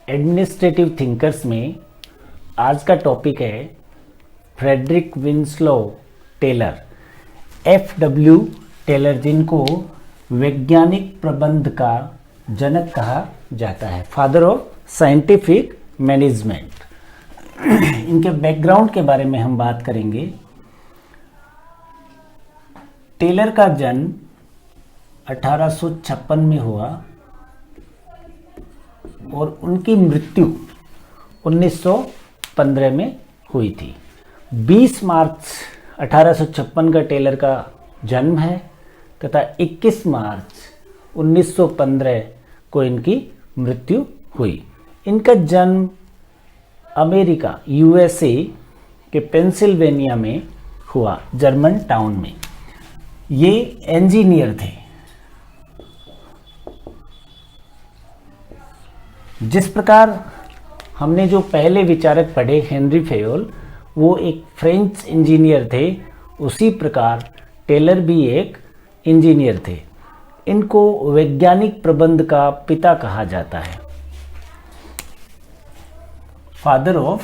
Administrative thinkers में आज का टॉपिक है Frederick Winslow Taylor, FW Taylor, जिनको वैज्ञानिक प्रबंध का जनक कहा जाता है, फादर ऑफ साइंटिफिक मैनेजमेंट। इनके बैकग्राउंड के बारे में हम बात करेंगे। टेलर का जन्म 1856 में हुआ और उनकी मृत्यु 1915 में हुई थी। 20 मार्च 1856 का टेलर का जन्म है तथा 21 मार्च 1915 को इनकी मृत्यु हुई। इनका जन्म अमेरिका USA के पेंसिल्वेनिया में हुआ, जर्मन टाउन में। ये इंजीनियर थे। जिस प्रकार हमने जो पहले विचारक पढ़े हेनरी फेयोल, वो एक फ्रेंच इंजीनियर थे, उसी प्रकार टेलर भी एक इंजीनियर थे। इनको वैज्ञानिक प्रबंध का पिता कहा जाता है, father of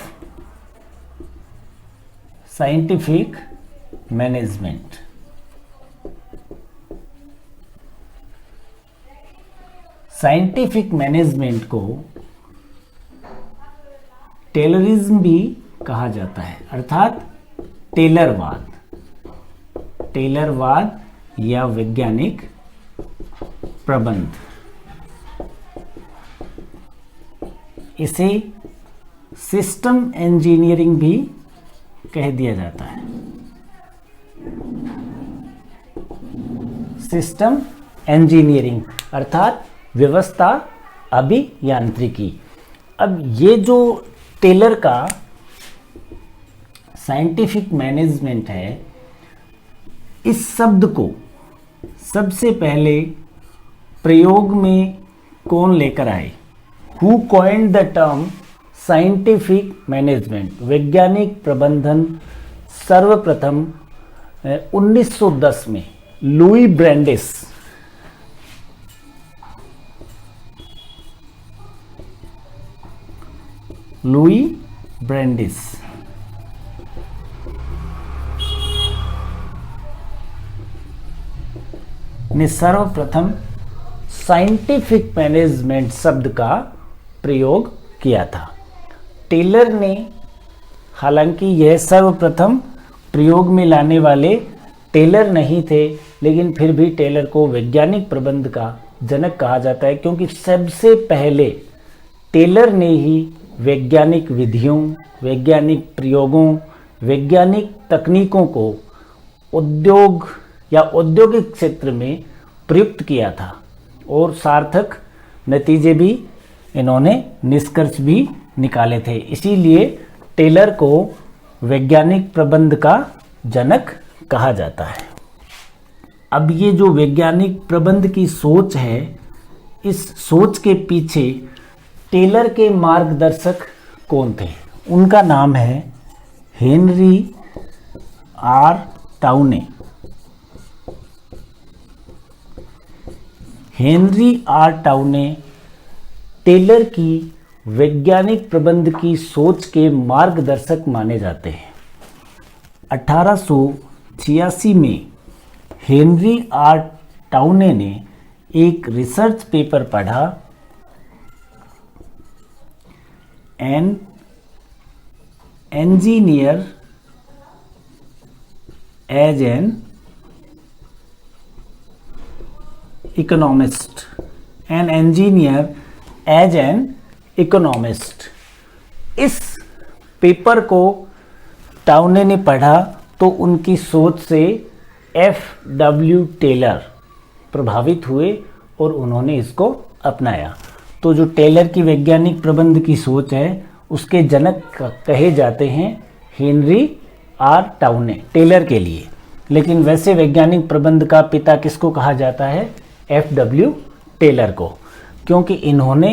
scientific management. Scientific management को टेलरिज्म भी कहा जाता है, अर्थात टेलरवाद या वैज्ञानिक प्रबंध। इसे सिस्टम इंजीनियरिंग भी कह दिया जाता है, सिस्टम इंजीनियरिंग अर्थात व्यवस्था अभियांत्रिकी। अब ये जो टेलर का साइंटिफिक मैनेजमेंट है, इस शब्द को सबसे पहले प्रयोग में कौन लेकर आए? Who coined the term scientific management, वैज्ञानिक प्रबंधन, सर्वप्रथम 1910 में लुई ब्रेंडिस ने सर्वप्रथम साइंटिफिक मैनेजमेंट शब्द का प्रयोग किया था। टेलर ने, हालांकि यह सर्वप्रथम प्रयोग में लाने वाले टेलर नहीं थे, लेकिन फिर भी टेलर को वैज्ञानिक प्रबंध का जनक कहा जाता है, क्योंकि सबसे पहले टेलर ने ही वैज्ञानिक विधियों, वैज्ञानिक प्रयोगों, वैज्ञानिक तकनीकों को उद्योग या औद्योगिक क्षेत्र में प्रयुक्त किया था और सार्थक नतीजे भी इन्होंने, निष्कर्ष भी निकाले थे। इसीलिए टेलर को वैज्ञानिक प्रबंध का जनक कहा जाता है। अब ये जो वैज्ञानिक प्रबंध की सोच है, इस सोच के पीछे टेलर के मार्गदर्शक कौन थे? उनका नाम है Henry R Towne. Henry R Towne Taylor की वैज्ञानिक प्रबंध की सोच के मार्गदर्शक माने जाते हैं। 1886 में हेनरी आर टाउने ने एक रिसर्च पेपर पढ़ा, N engineer as an economist, an engineer as an economist। इस पेपर को टाउने ने पढ़ा तो उनकी सोच से FW टेलर प्रभावित हुए और उन्होंने इसको अपनाया। तो जो टेलर की वैज्ञानिक प्रबंध की सोच है, उसके जनक कहे जाते हैं हेनरी आर टाउने, टेलर के लिए। लेकिन वैसे वैज्ञानिक प्रबंध का पिता किसको कहा जाता है? FW टेलर को, क्योंकि इन्होंने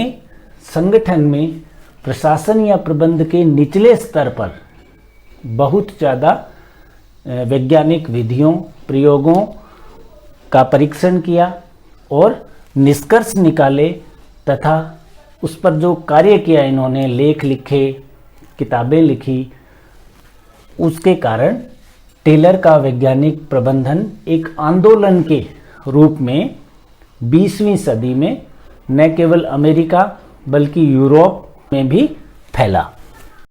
संगठन में प्रशासन या प्रबंध के निचले स्तर पर बहुत ज़्यादा वैज्ञानिक विधियों, प्रयोगों का परीक्षण किया और निष्कर्ष निकाले तथा उस पर जो कार्य किया इन्होंने, लेख लिखे, किताबें लिखी, उसके कारण टेलर का वैज्ञानिक प्रबंधन एक आंदोलन के रूप में 20वीं सदी में न केवल अमेरिका बल्कि यूरोप में भी फैला।